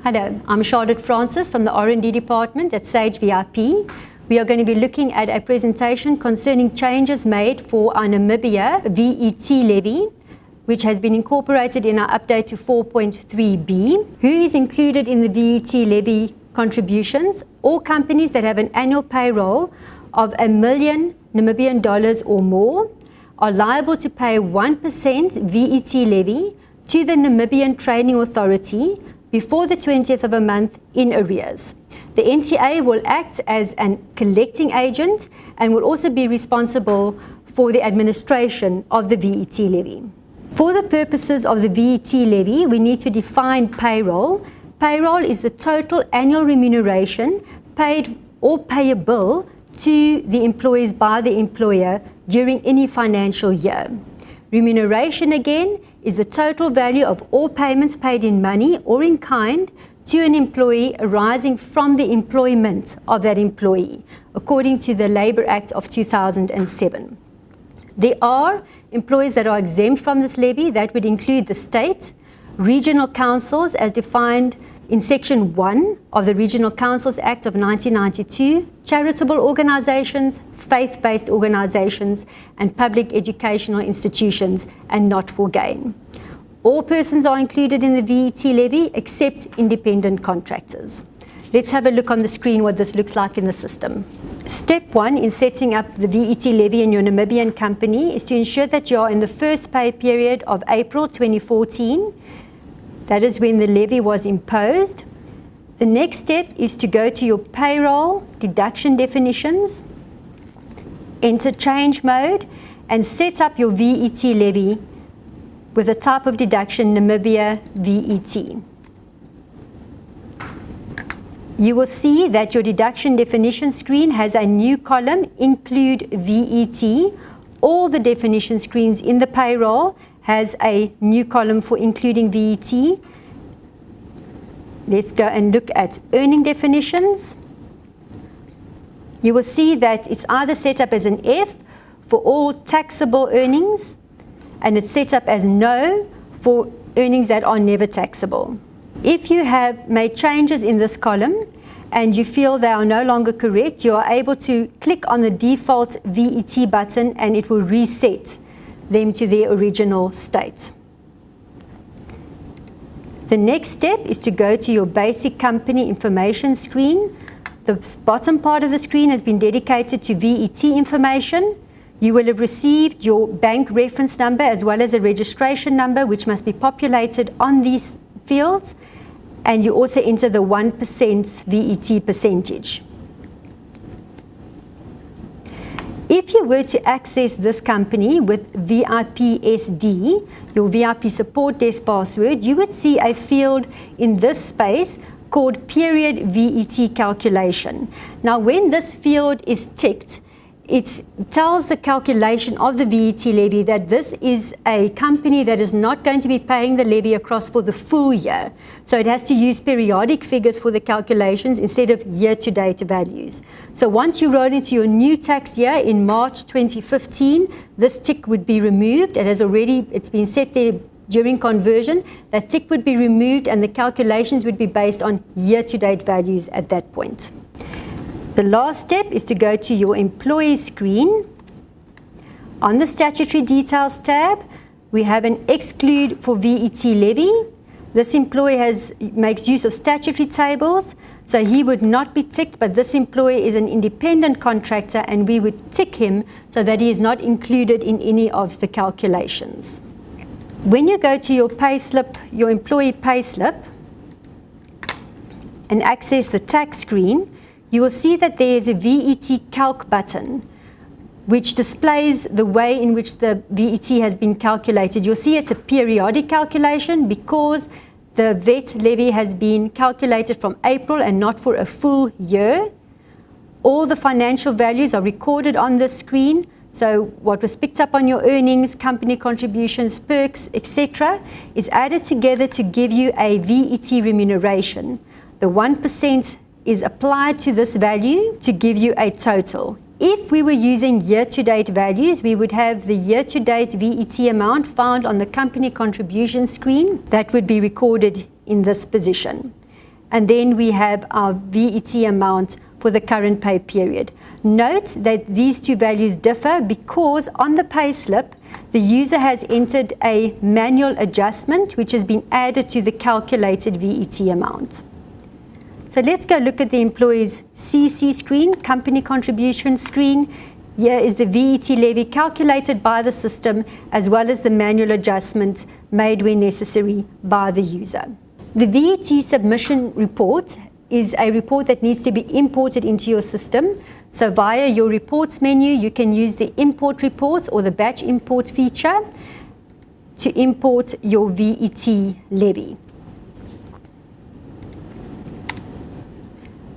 Hello, I'm Charlotte Francis from the R&D department at Sage VIP. We are going to be looking at a presentation concerning changes made for our Namibia VAT levy, which has been incorporated in our update to 4.3b. Who is included in the VAT levy contributions? All companies that have an annual payroll of $1 million Namibian dollars or more are liable to pay 1% VAT levy to the Namibian Trading Authority before the 20th of a month in arrears. The NTA will act as a collecting agent and will also be responsible for the administration of the VAT levy. For the purposes of the VAT levy, we need to define payroll. Payroll is the total annual remuneration paid or payable to the employees by the employer during any financial year. Remuneration again is the total value of all payments paid in money or in kind to an employee arising from the employment of that employee, according to the Labour Act of 2007. There are employees that are exempt from this levy. That would include the state, regional councils as defined in Section 1 of the Regional Councils Act of 1992, charitable organisations, faith-based organisations, and public educational institutions, and not for gain. All persons are included in the VAT levy except independent contractors. Let's have a look on the screen what this looks like in the system. Step 1 in setting up the VAT levy in your Namibian company is to ensure that you are in the first pay period of April 2014. That is when the levy was imposed. The next step is to go to your payroll deduction definitions, enter change mode, and set up your VAT levy with the type of deduction Namibia VAT. You will see that your deduction definition screen has a new column, Include VAT. All the definition screens in the payroll has a new column for including VAT. Let's go and look at earning definitions. You will see that it's either set up as an F for all taxable earnings, and it's set up as no for earnings that are never taxable. If you have made changes in this column and you feel they are no longer correct, you are able to click on the default VAT button and it will reset them to their original state. The next step is to go to your basic company information screen. The bottom part of the screen has been dedicated to VAT information. You will have received your bank reference number as well as a registration number, which must be populated on these fields, and you also enter the 1% VAT percentage. If you were to access this company with VIPSD, your VIP support desk password, you would see a field in this space called period VAT calculation. Now, when this field is ticked, it tells the calculation of the VAT levy that this is a company that is not going to be paying the levy across for the full year. So it has to use periodic figures for the calculations instead of year-to-date values. So once you roll into your new tax year in March 2015, this tick would be removed. It's been set there during conversion. That tick would be removed and the calculations would be based on year-to-date values at that point. The last step is to go to your employee screen. On the statutory details tab, we have an exclude for VAT levy. This employee makes use of statutory tables, so he would not be ticked, but this employee is an independent contractor and we would tick him so that he is not included in any of the calculations. When you go to your payslip, your employee payslip, and access the tax screen, you will see that there is a VAT calc button which displays the way in which the VAT has been calculated. You'll see it's a periodic calculation because the VAT levy has been calculated from April and not for a full year. All the financial values are recorded on this screen. So what was picked up on your earnings, company contributions, perks, etc. is added together to give you a VAT remuneration. The 1% is applied to this value to give you a total. If we were using year-to-date values, we would have the year-to-date VAT amount found on the company contribution screen that would be recorded in this position. and then we have our VAT amount for the current pay period. Note that these two values differ because on the payslip, the user has entered a manual adjustment which has been added to the calculated VAT amount. So let's go look at the employee's CC screen, company contribution screen. Here is the VAT levy calculated by the system as well as the manual adjustments made where necessary by the user. The VAT submission report is a report that needs to be imported into your system. So via your reports menu, you can use the import reports or the batch import feature to import your VAT levy.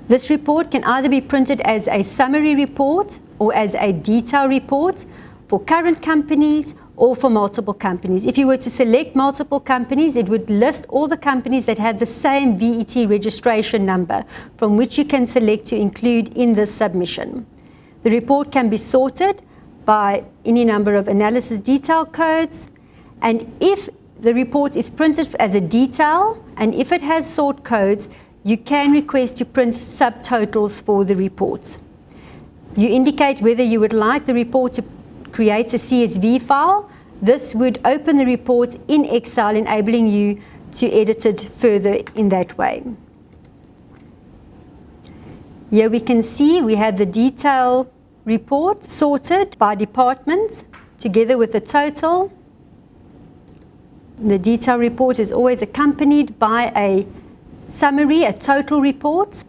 This report can either be printed as a summary report or as a detail report for current companies or for multiple companies. If you were to select multiple companies, it would list all the companies that have the same VAT registration number from which you can select to include in this submission. The report can be sorted by any number of analysis detail codes, and if the report is printed as a detail and if it has sort codes, you can request to print subtotals for the reports. You indicate whether you would like the report to create a CSV file. This would open the report in Excel, enabling you to edit it further in that way. Here we can see we have the detail report sorted by departments together with the total. The detail report is always accompanied by a summary, a total report.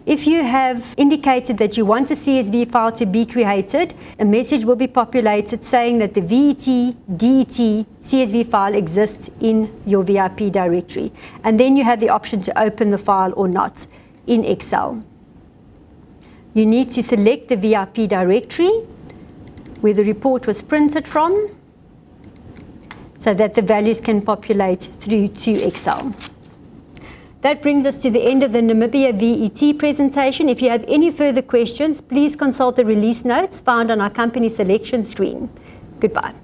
If you have indicated that you want a CSV file to be created, a message will be populated saying that the VAT, DET, CSV file exists in your VIP directory. And then you have the option to open the file or not in Excel. You need to select the VIP directory where the report was printed from so that the values can populate through to Excel. That brings us to the end of the Namibia VAT presentation. If you have any further questions, please consult the release notes found on our company selection screen. Goodbye.